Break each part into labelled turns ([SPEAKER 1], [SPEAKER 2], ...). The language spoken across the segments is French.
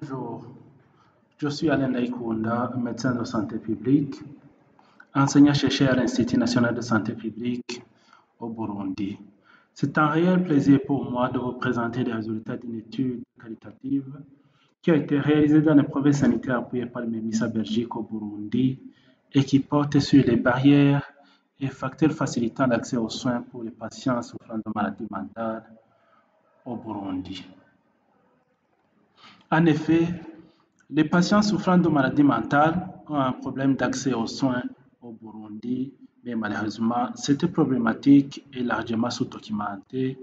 [SPEAKER 1] Bonjour, je suis Alain Naikunda, médecin de santé publique, enseignant-chercheur à l'Institut national de santé publique au Burundi. C'est un réel plaisir pour moi de vous présenter les résultats d'une étude qualitative qui a été réalisée dans les provinces sanitaires appuyées par le MEMISA Belgique au Burundi et qui porte sur les barrières et facteurs facilitant l'accès aux soins pour les patients souffrant de maladies mentales au Burundi. En effet, les patients souffrant de maladies mentales ont un problème d'accès aux soins au Burundi, mais malheureusement, cette problématique est largement sous-documentée,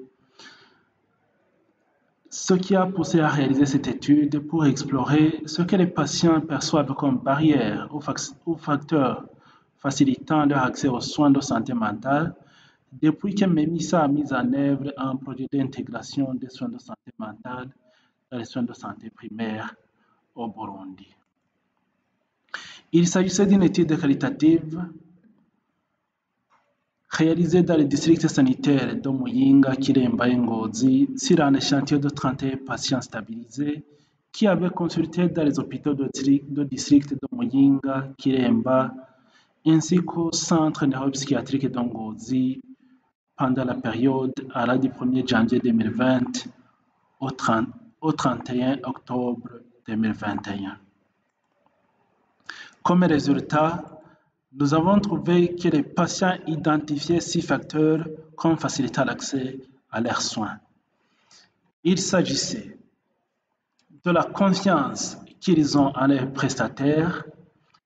[SPEAKER 1] ce qui a poussé à réaliser cette étude pour explorer ce que les patients perçoivent comme barrières ou facteurs facilitant leur accès aux soins de santé mentale depuis que MEMISA a mis en œuvre un projet d'intégration des soins de santé mentale dans les soins de santé primaires au Burundi. Il s'agissait d'une étude qualitative réalisée dans le district sanitaire de Muyinga, Kiremba et Ngozi sur un échantillon de 31 patients stabilisés qui avaient consulté dans les hôpitaux de district de Muyinga, Kiremba ainsi qu'au centre neuropsychiatrique de Ngozi pendant la période allant du 1er janvier 2020 au 31 octobre 2021. Comme résultat, nous avons trouvé que les patients identifiaient 6 facteurs comme facilitant l'accès à leurs soins. Il s'agissait de la confiance qu'ils ont en leurs prestataires,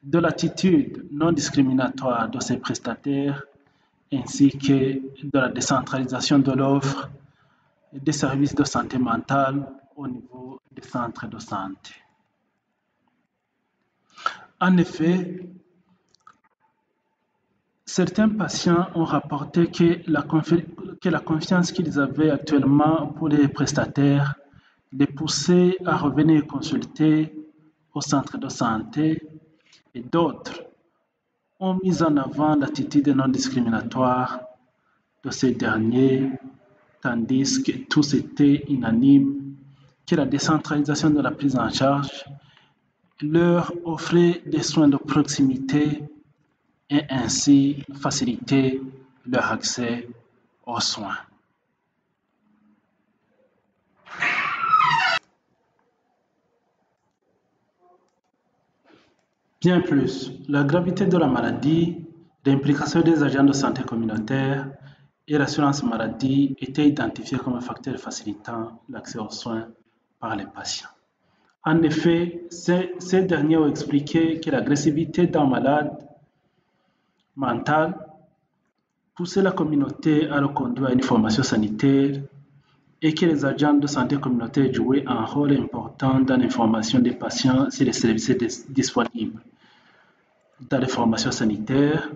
[SPEAKER 1] de l'attitude non discriminatoire de ces prestataires, ainsi que de la décentralisation de l'offre des services de santé mentale au niveau des centres de santé. En effet, certains patients ont rapporté que la confiance qu'ils avaient actuellement pour les prestataires les poussait à revenir consulter au centre de santé et d'autres ont mis en avant l'attitude non discriminatoire de ces derniers, tandis que tous étaient unanimes que la décentralisation de la prise en charge leur offrait des soins de proximité et ainsi faciliter leur accès aux soins. Bien plus, la gravité de la maladie, l'implication des agents de santé communautaire et l'assurance maladie étaient identifiés comme un facteur facilitant l'accès aux soins par les patients. En effet, ces derniers ont expliqué que l'agressivité d'un malade mental poussait la communauté à le conduire à une formation sanitaire et que les agents de santé communautaire jouaient un rôle important dans l'information des patients sur les services disponibles dans les formations sanitaires,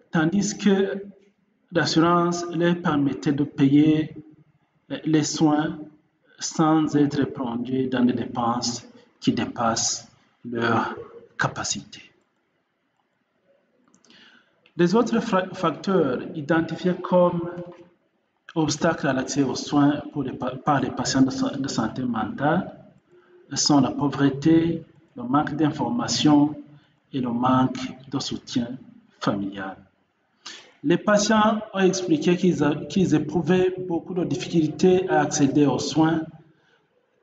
[SPEAKER 1] tandis que l'assurance leur permettait de payer les soins sans être plongés dans des dépenses qui dépassent leur capacité. Les autres facteurs identifiés comme obstacles à l'accès aux soins par les patients de santé mentale sont la pauvreté, le manque d'information et le manque de soutien familial. Les patients ont expliqué qu'ils éprouvaient beaucoup de difficultés à accéder aux soins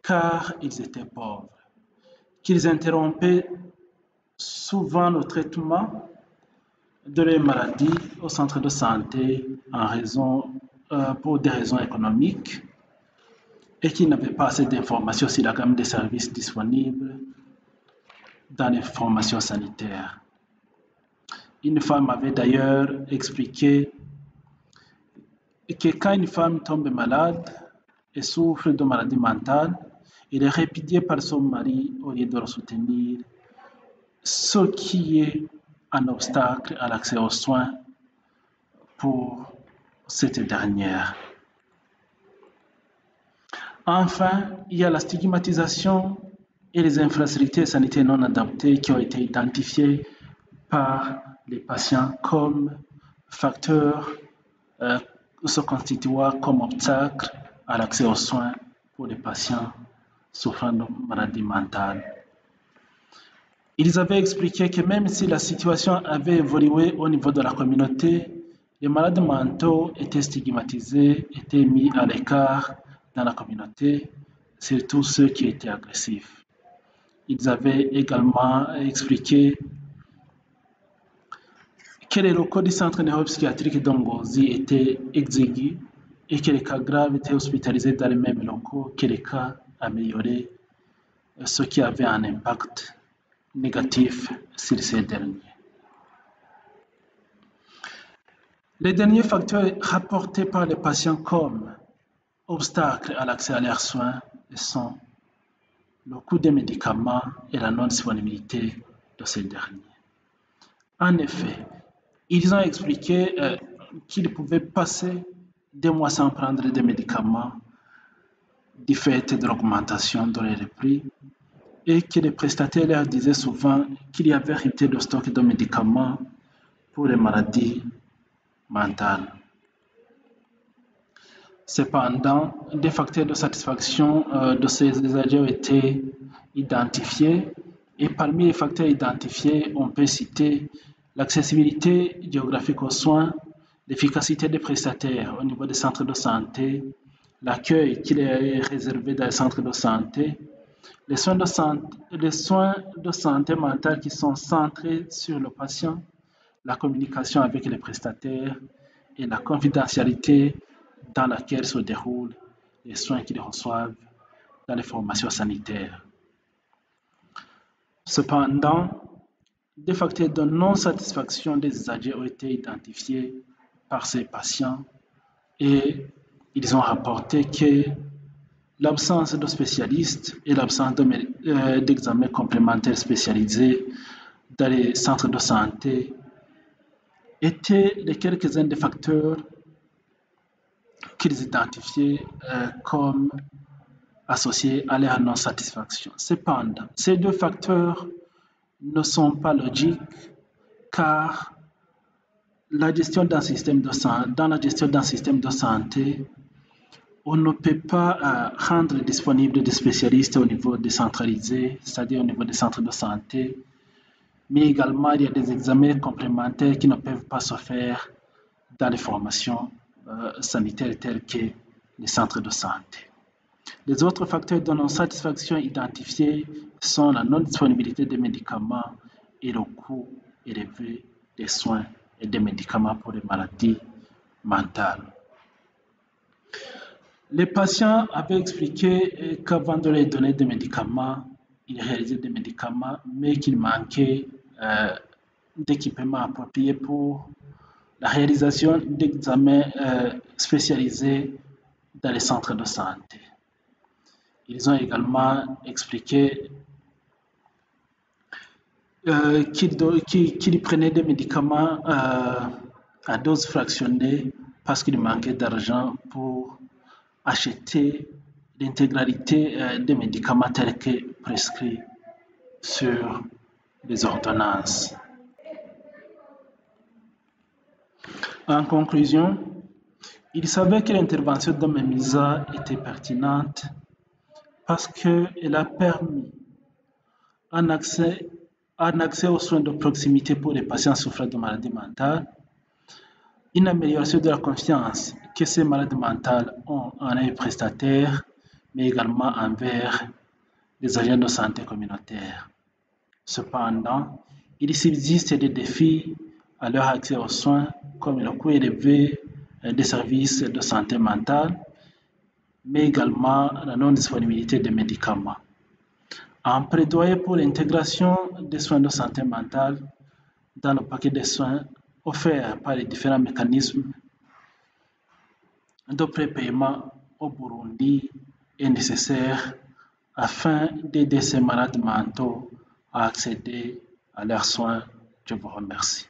[SPEAKER 1] car ils étaient pauvres, qu'ils interrompaient souvent le traitement de leurs maladies au centre de santé pour des raisons économiques et qu'ils n'avaient pas assez d'informations sur la gamme des services disponibles dans les formations sanitaires. Une femme avait d'ailleurs expliqué que quand une femme tombe malade et souffre de maladie mentale, elle est répudiée par son mari au lieu de le soutenir, ce qui est un obstacle à l'accès aux soins pour cette dernière. Enfin, il y a la stigmatisation et les infrastructures sanitaires non adaptées qui ont été identifiées par les patients comme facteurs se constituant comme obstacle à l'accès aux soins pour les patients souffrant de maladies mentales. Ils avaient expliqué que même si la situation avait évolué au niveau de la communauté, les malades mentaux étaient stigmatisés, étaient mis à l'écart dans la communauté, surtout ceux qui étaient agressifs. Ils avaient également expliqué que les locaux du centre neuropsychiatrique d'Ongozi étaient exigus et que les cas graves étaient hospitalisés dans les mêmes locaux que les cas améliorés, ce qui avait un impact négatif sur ces derniers. Les derniers facteurs rapportés par les patients comme obstacles à l'accès à leurs soins sont le coût des médicaments et la non-disponibilité de ces derniers. En effet, ils ont expliqué qu'ils pouvaient passer des mois sans prendre des médicaments du fait de l'augmentation de leurs prix et que les prestataires leur disaient souvent qu'il y avait rupture de stock de médicaments pour les maladies mentales. Cependant, des facteurs de satisfaction de ces usagers ont été identifiés et parmi les facteurs identifiés, on peut citer l'accessibilité géographique aux soins, l'efficacité des prestataires au niveau des centres de santé, l'accueil qui est réservé dans les centres de santé, les soins de santé mentale qui sont centrés sur le patient, la communication avec les prestataires et la confidentialité dans laquelle se déroulent les soins qu'ils reçoivent dans les formations sanitaires. Cependant, des facteurs de non-satisfaction des usagers ont été identifiés par ces patients et ils ont rapporté que l'absence de spécialistes et l'absence d'examens complémentaires spécialisés dans les centres de santé étaient les quelques-uns des facteurs qu'ils identifiaient comme associés à leur non-satisfaction. Cependant, ces deux facteurs ne sont pas logiques car la gestion d'un système de santé, dans la gestion d'un système de santé, on ne peut pas rendre disponible des spécialistes au niveau décentralisé, c'est-à-dire au niveau des centres de santé, mais également il y a des examens complémentaires qui ne peuvent pas se faire dans les formations sanitaires telles que les centres de santé. Les autres facteurs de non-satisfaction identifiés sont la non-disponibilité des médicaments et le coût élevé des soins et des médicaments pour les maladies mentales. Les patients avaient expliqué qu'avant de leur donner des médicaments, ils réalisaient des médicaments, mais qu'il manquait d'équipements appropriés pour la réalisation d'examens spécialisés dans les centres de santé. Ils ont également expliqué qu'ils prenaient des médicaments à dose fractionnée parce qu'il manquait d'argent pour acheter l'intégralité des médicaments tels que prescrits sur les ordonnances. En conclusion, il savait que l'intervention de Memisa était pertinente parce qu'elle a permis un accès aux soins de proximité pour les patients souffrant de maladies mentales, une amélioration de la confiance que ces malades mentales ont en les prestataires, mais également envers les agents de santé communautaires. Cependant, il subsiste des défis à leur accès aux soins, comme le coût élevé des services de santé mentale, mais également la non-disponibilité des médicaments. En plaidoyer pour l'intégration des soins de santé mentale dans le paquet de soins offerts par les différents mécanismes de prépaiement au Burundi est nécessaire afin d'aider ces malades mentaux à accéder à leurs soins. Je vous remercie.